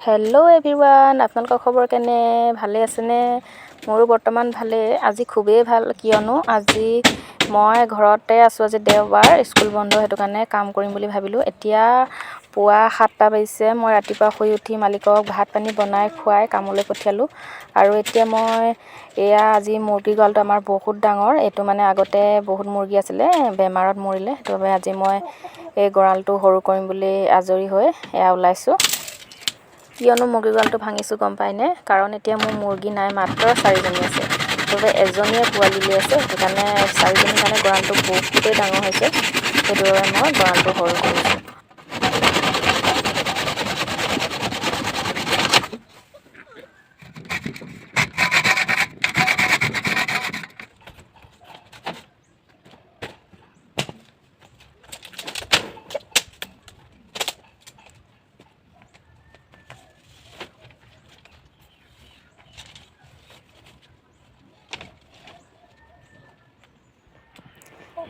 Hello' everyone, আপোনালোকৰ খবৰ কেনে? ভালে আছেনে? মোৰো বৰ্তমান ভালেই। আজি খুবেই ভাল, কিয়নো আজি মই ঘৰতে আছোঁ। আজি দেওবাৰ, স্কুল বন্ধ, সেইটো কাৰণে কাম কৰিম বুলি ভাবিলোঁ। এতিয়া পুৱা 7টা বাজিছে। মই ৰাতিপুৱা শুই উঠি মালিকক ভাত পানী বনাই খুৱাই কামলৈ পঠিয়ালোঁ। আৰু এতিয়া মই আজি মুৰ্গী গঁৰালটো আমাৰ বহুত ডাঙৰ। এইটো মানে আগতে বহুত মুৰ্গী আছিলে, বেমাৰত মৰিলে। সেইটো বাবে আজি মই এই গঁৰালটো সৰু কৰিম বুলি আজৰি হৈ ওলাইছোঁ। কিয়নো মুৰ্গী গঁৰালটো ভাঙিছোঁ গম পায়নে? কাৰণ এতিয়া মোৰ মুৰ্গী নাই, মাত্ৰ 4জনী আছে। সেইবাবে এজনীয়ে পোৱালি উলিয়াইছে, সেইটো কাৰণে 4জনীৰ কাৰণে গঁৰালটো বহুতেই ডাঙৰ হৈছে। সেইটো বাবে মই গঁৰালটো সৰু কৰিছোঁ।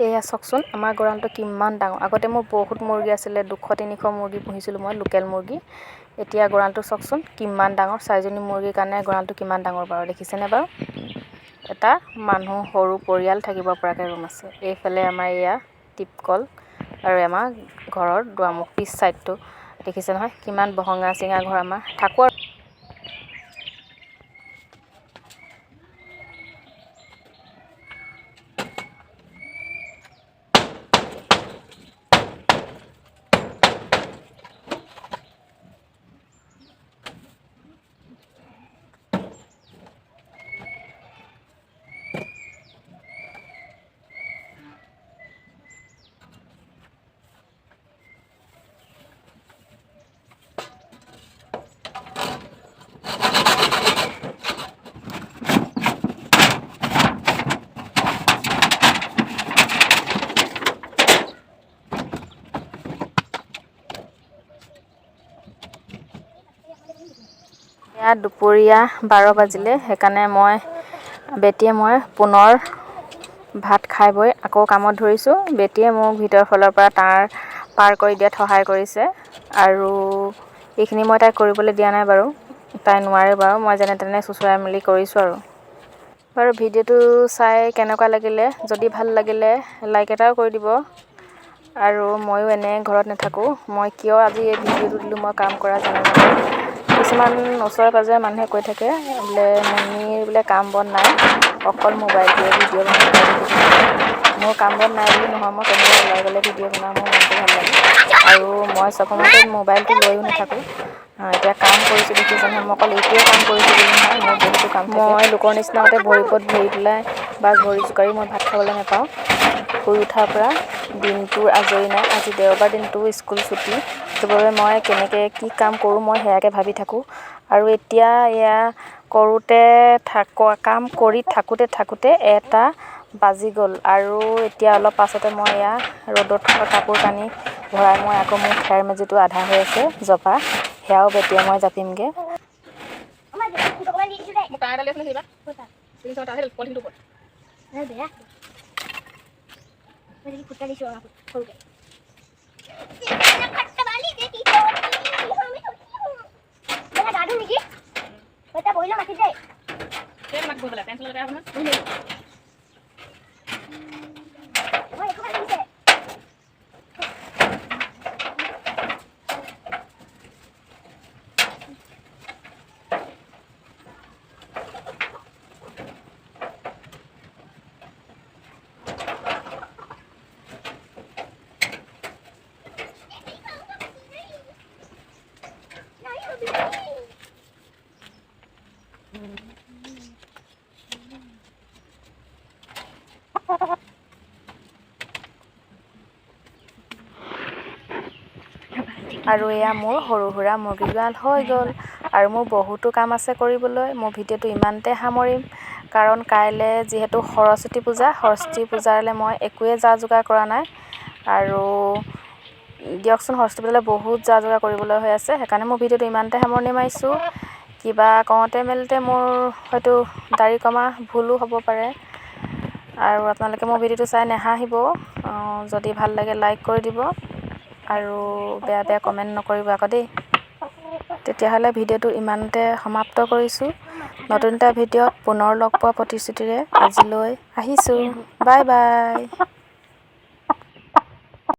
এয়া চাওকচোন, আমাৰ গঁৰালটো কিমান ডাঙৰ। আগতে মোৰ বহুত মুৰ্গী আছিলে, 200-300 মুৰ্গী পুহিছিলোঁ মই, লোকেল মুৰ্গী। এতিয়া গঁৰালটো চাওকচোন কিমান ডাঙৰ। 4জনী মুৰ্গীৰ কাৰণে গঁৰালটো কিমান ডাঙৰ বাৰু, দেখিছেনে বাৰু? এটা মানুহ, সৰু পৰিয়াল থাকিব পৰাকৈ ৰুম আছে। এইফালে আমাৰ টিপকল আৰু আমাৰ ঘৰৰ দুৱাৰমুখ পিছ ছাইডটো দেখিছে নহয়, কিমান বহঙা চিঙা ঘৰ আমাৰ। থাকোঁ আৰু দুপৰীয়া 12 বাজিলে। সেইকাৰণে বেটীয়ে মই পুনৰ ভাত খাই বৈ আকৌ কামত ধৰিছোঁ। বেটীয়ে মোক ভিতৰৰ ফালৰ পৰা পাৰ কৰি দিয়াত সহায় কৰিছে। আৰু এইখিনি মই তাইক কৰিবলৈ দিয়া নাই বাৰু, তাই নোৱাৰে বাৰু। মই যেনে তেনে চোঁচৰাই মেলি কৰিছোঁ আৰু। বাৰু ভিডিঅ'টো চাই কেনেকুৱা লাগিলে? যদি ভাল লাগিলে লাইক এটাও কৰি দিব। আৰু ময়ো এনে ঘৰত নাথাকোঁ। মই কিয় আজি এই ভিডিঅ'টো দিলোঁ মই কাম কৰা জানেনে? কিছুমান ওচৰে পাঁজৰে মানুহে কৈ থাকে বোলে মুন্মীৰ বোলে কাম বন নাই, অকল মোবাইলটোৱে ভিডিঅ' বনাই থাকে। মোৰ কাম বন নাই বুলি নহয়, মই কেনেকৈ ওলাই গ'লে ভিডিঅ' বনাওঁ, মোৰ মনটো ভাল লাগে। আৰু মই চব সময়তে মোবাইলটো লৈও নাথাকোঁ। এতিয়া কাম কৰিছোঁ দেখিছে নহয়, মই অকল এইটোৱে কাম কৰিছোঁ বুলি নহয়, মোৰ বহুতো কাম থাকে। মই লোকৰ নিচিনাতে ভৰি ওপৰত ভৰি পেলাই বা ভৰি জোকাৰি মই ভাত খাবলৈ নাপাওঁ। শুই উঠাৰ পৰা দিনটোৰ আজৰি নাই। আজি দেওবাৰ, দিনটো স্কুল ছুটি। সেইবাবে মই কেনেকৈ কি কাম কৰোঁ মই সেয়াকে ভাবি থাকোঁ। আৰু এতিয়া কাম কৰি থাকোঁতে 1টা বাজি গ'ল। আৰু এতিয়া অলপ পাছতে মই ৰ'দত থকা কাপোৰ কানি ভৰাই মই আকৌ মোৰ খেৰ মেজিটো আধা হৈ আছে জপা, সেয়াও বেটীয়ে মই জাপিমগৈ। আৰু মোৰ সৰু সুৰা মুৰ্গী গঁৰাল হৈ গ'ল। আৰু মোৰ বহুতো কাম আছে কৰিবলৈ। মোৰ ভিডিঅ'টো ইমানতে সামৰিম, কাৰণ কাইলৈ যিহেতু সৰস্বতী পূজালৈ মই একোৱে যা যোগাৰ কৰা নাই। আৰু দিয়কচোন, সৰস্বতী পূজালৈ বহুত যা যোগাৰ কৰিবলৈ হৈ আছে। সেইকাৰণে মোৰ ভিডিঅ'টো ইমানতে সামৰণি মাৰিছোঁ। কিবা কওঁতে মেলোতে মোৰ হয়তো দাড়ি কমা ভুলো হ'ব পাৰে। আৰু আপোনালোকে মোৰ ভিডিঅ'টো চাই নাহাঁহিব। যদি ভাল লাগে লাইক কৰি দিব, আৰু বেয়া কমেণ্ট নকৰিব আকৌ দেই। তেতিয়াহ'লে ভিডিঅ'টো ইমানতে সমাপ্ত কৰিছোঁ। নতুন এটা ভিডিঅ'ত পুনৰ লগ পোৱা প্ৰতিশ্ৰুতিৰে আজিলৈ আহিছোঁ। Bye bye.